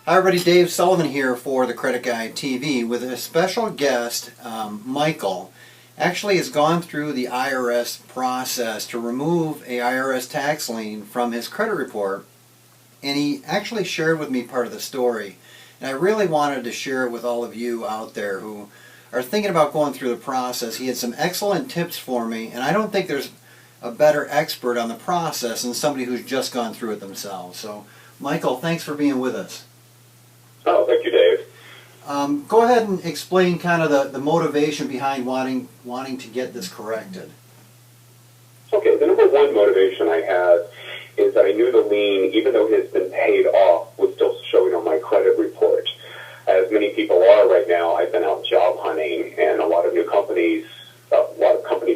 Hi everybody, Dave Sullivan here for the Credit Guide TV with a special guest, Michael. Actually has gone through the IRS process to remove a IRS tax lien from his credit report, and he actually shared with me part of the story. And I really wanted to share it with all of you out there who are thinking about going through the process. He had some excellent tips for me, and I don't think there's a better expert on the process than somebody who's just gone through it themselves. So, Michael, thanks for being with us. Oh, thank you, Dave. Go ahead and explain kind of the motivation behind wanting to get this corrected. Okay, the number one motivation I had is that I knew the lien, even though it has been paid off, was still showing on my credit report. As many people are right now, I've been out job hunting, and a lot of companies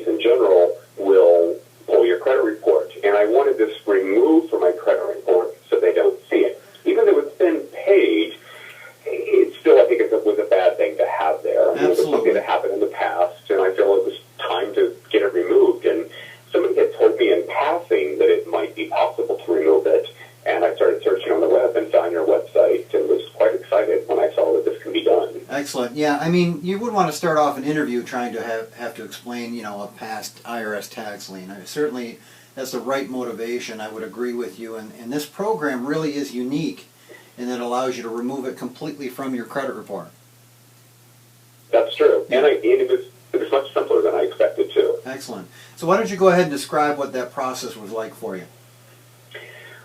in general will pull your credit report. And I wanted this removed from my credit report so they don't see it. Even though it's been paid, it's still, I think it was a bad thing to have there. I mean, it was something that happened in the past, and I feel it was time to get it removed. And somebody had told me in passing that it might be possible to remove it, and I started searching on the web and found your website and was quite excited when I saw that this can be done. Excellent. Yeah, I mean, you wouldn't want to start off an interview trying to have to explain, a past IRS tax lien. Certainly, that's the right motivation. I would agree with you. And this program really is unique in that it allows you to remove it completely from your credit report. That's true. Yeah. And it was much simpler than I expected to. Excellent. So why don't you go ahead and describe what that process was like for you?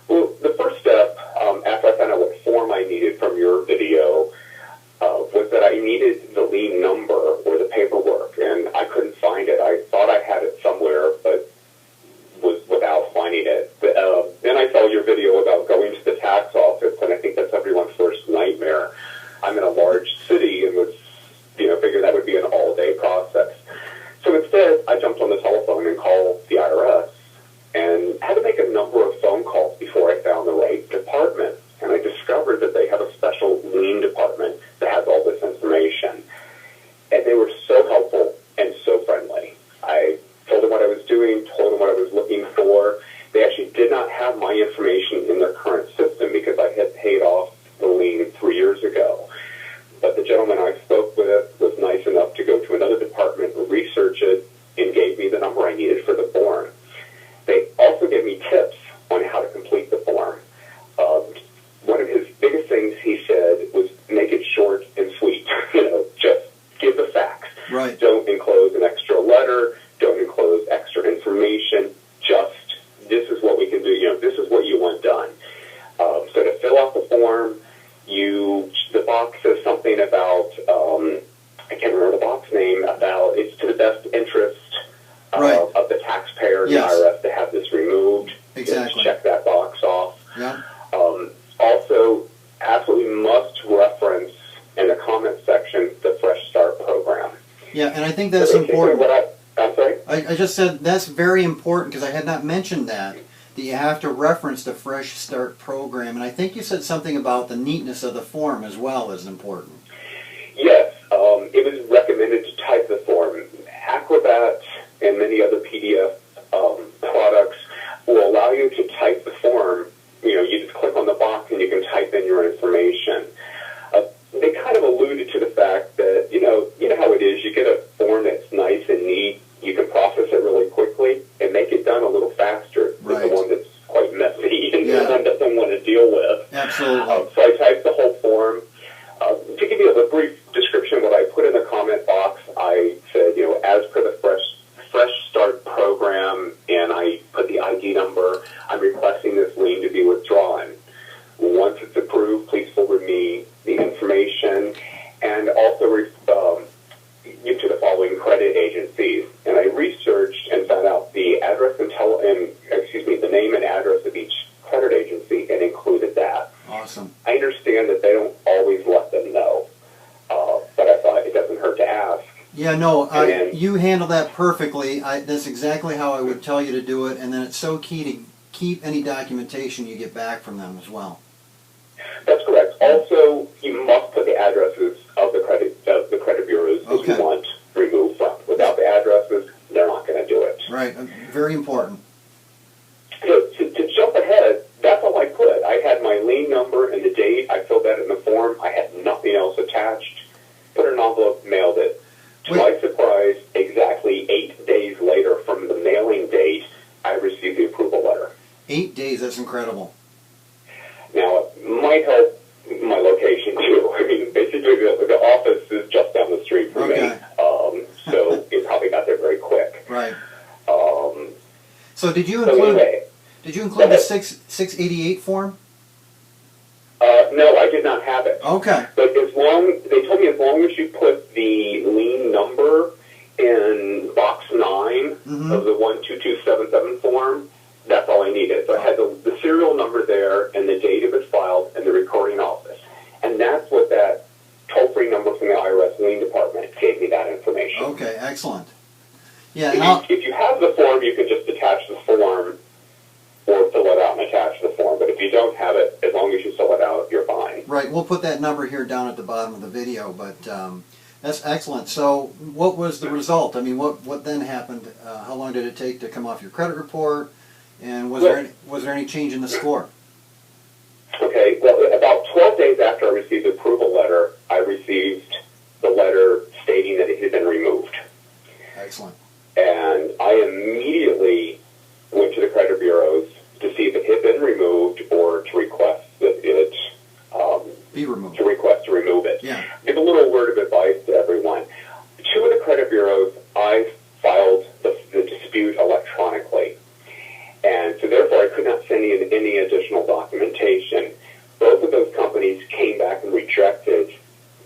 Well, the first step, after I found out what form I needed from your video, was that I needed the lien number or the paperwork, and I couldn't find it. I thought I had it somewhere, but was without finding it. Then I saw your video about going to the tax office, and I think that's everyone's worst nightmare. I'm in a large city and was, figured that would be an all-day process. So instead, I jumped on the telephone and called the IRS and had to make a number of phone calls before I found the right department. And I discovered that they have a special lien department that has all this information. And they were so helpful and so friendly. I told them what I was doing, told them what I was looking for. They actually did not have my information in their current system because I had paid off the lien 3 years ago. But the gentleman I spoke with was nice enough to go to another department, research it, and gave me the number I needed for the form. They also gave me tips on how to complete the form. One of his biggest things, he said, was make it short and sweet. Just give the facts. Right. Don't enclose an extra letter. Don't enclose extra information. Just, this is what we can do. This is what you want done. So to fill out the form, the box says something about, I can't remember the box name, about it's to the best interest of the taxpayer and yes. the IRS to have this removed. Exactly. Just check that box off. Yeah. Also, absolutely must reference in the comment section the Fresh Start program. Yeah, and I think that's important. I'm sorry? I just said that's very important because I had not mentioned that you have to reference the Fresh Start program. And I think you said something about the neatness of the form as well as important. Yes, it was recommended to type the form. Acrobat and many other PDF products will allow you to type the form. You just click on the box and you can type in your information. They kind of alluded to the fact that, you know how it is. You get a form that's nice and neat. You can process it really quickly and make it done a little faster than the one that's quite messy and one doesn't want to deal with. Absolutely. So I typed the whole form. To give you a brief description of what I put in the comment box, I said, as per the Fresh Start program, and I put the ID number, I'm requesting this lien to be withdrawn. Once it's approved, please forward me the information and also give to the following credit agencies. And I researched and found out the address the name and address of each credit agency and included that. Awesome. I understand that they don't always let them know, but I thought it doesn't hurt to ask. Yeah, no, you handle that perfectly. That's exactly how I would tell you to do it, and then it's so key to keep any documentation you get back from them as well. That's correct. Also, you must put the addresses of the credit bureaus that you want removed from. Without the addresses, they're not going to do it. Right. Very important. So to jump ahead, that's all I put. I had my lien number and the date. I filled that in the 8 days, that's incredible. Now, it might help my location too. I mean, basically the office is just down the street from me. So it probably got there very quick. Right. Um, So did you so include anyway, the 688 form? no, I did not have it. Okay. But they told me as long as you put the lien number in box 9 of the 12277 form, that's all I needed. So I had the serial number there and the date it was filed and the recording office. And that's what that toll-free number from the IRS lien department gave me that information. Okay, excellent. Yeah. If you have the form, you can just attach the form or fill it out and attach the form. But if you don't have it, as long as you fill it out, you're fine. Right. We'll put that number here down at the bottom of the video, but that's excellent. So what was the result? I mean, what then happened? How long did it take to come off your credit report? And was there any change in the score? Okay. Well, about 12 days after I received the approval letter, I received the letter stating that it had been removed. Excellent. And I immediately went to the credit bureaus to see if it had been removed or to request that it be removed. To request to remove it. Yeah. Give a little word of advice to everyone. 2 of the credit bureaus, I filed the dispute electronically. And so therefore I could not send in any additional documentation. Both of those companies came back and rejected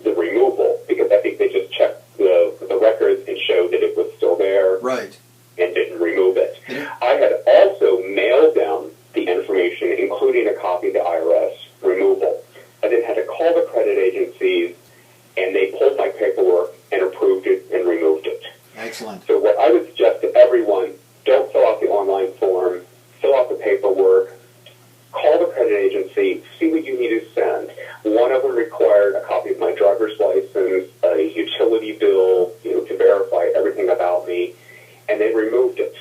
the removal because I think they just checked the records and showed that it was still there. Right. And didn't remove it. Yeah. I had also mailed them the information, including a copy of the IRS removal. I then had to call the credit agencies, and they pulled my paperwork and approved it and removed it. Excellent. So what I would suggest to everyone, don't fill out the online form, fill out the paperwork, call the credit agency, see what you need to send. One of them required a copy of my driver's license, a utility bill, to verify everything about me, and they removed it.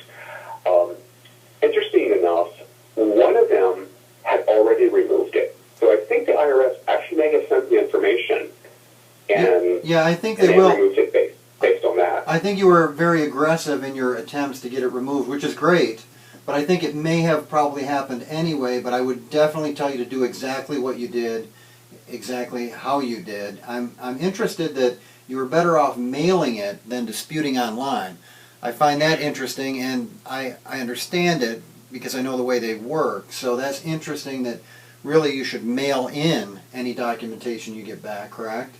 Interesting enough, one of them had already removed it. So I think the IRS actually may have sent the information, and yeah, I think they they will. removed it based on that. I think you were very aggressive in your attempts to get it removed, which is great. But I think it may have probably happened anyway, but I would definitely tell you to do exactly what you did, exactly how you did. I'm interested that you were better off mailing it than disputing online. I find that interesting, and I understand it because I know the way they work. So that's interesting that really you should mail in any documentation you get back, correct?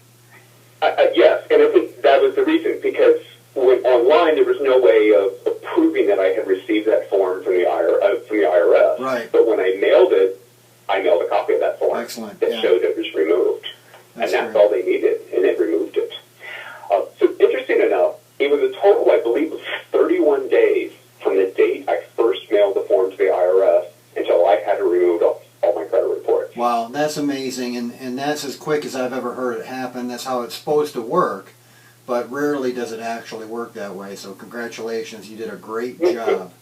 Yes, and I think that was the reason, because when online there was no way of proving that I had received that form from the IRS. Right. But when I mailed it, I mailed a copy of that form. Excellent. That showed it was removed. That's and that's great. all they needed, and it removed it. So interesting enough, it was a total, I believe, of 31 days from the date I first mailed the form to the IRS until I had to remove all my credit reports. Wow, that's amazing, and that's as quick as I've ever heard it happen. That's how it's supposed to work, but rarely does it actually work that way. So congratulations, you did a great job.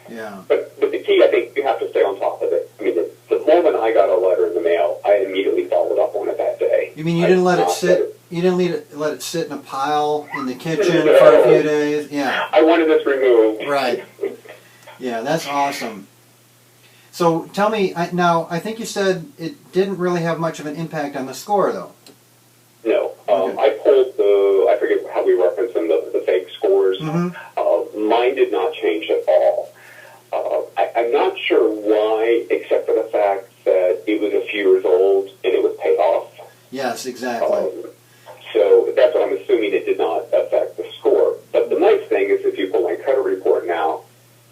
Yeah. But the key, I think, you have to stay on top of it. I mean, the moment I got a letter in the mail, I immediately followed up on it that day. You mean you didn't let it sit? You didn't let it sit in a pile in the kitchen for a few days? Yeah. I wanted this removed. Right. Yeah, that's awesome. So tell me, now I think you said it didn't really have much of an impact on the score, though. No. Okay. I pulled I forget how we reference them, the fake scores. Mm-hmm. Mine did not change at all. I'm not sure why, except for the fact that it was a few years old and it was paid off. Yes, exactly. So that's what I'm assuming. It did not affect the score. But the nice thing is if you pull my credit report now,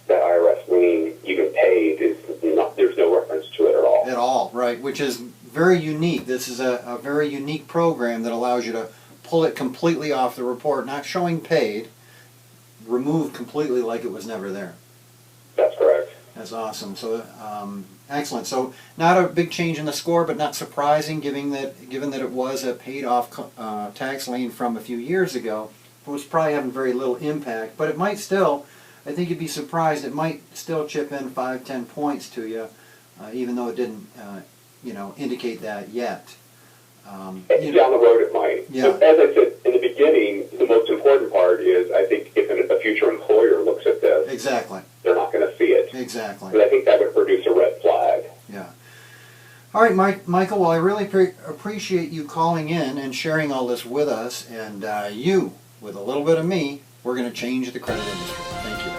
that IRS lien, even paid, there's no reference to it at all. At all, right, which is very unique. This is a very unique program that allows you to pull it completely off the report, not showing paid, removed completely like it was never there. That's correct. That's awesome. So excellent. So not a big change in the score, but not surprising, given that it was a paid-off tax lien from a few years ago. It was probably having very little impact, but it might still. I think you'd be surprised. It might still chip in 5-10 points to you, even though it didn't, indicate that yet. Down the road it might. Yeah. So, as I said in the beginning, the most important part is I think if a future employer looks at this, Exactly. they're not going to see it. Exactly. But I think that would produce All right, Michael, well, I really appreciate you calling in and sharing all this with us, and you, with a little bit of me, we're going to change the credit industry. Thank you.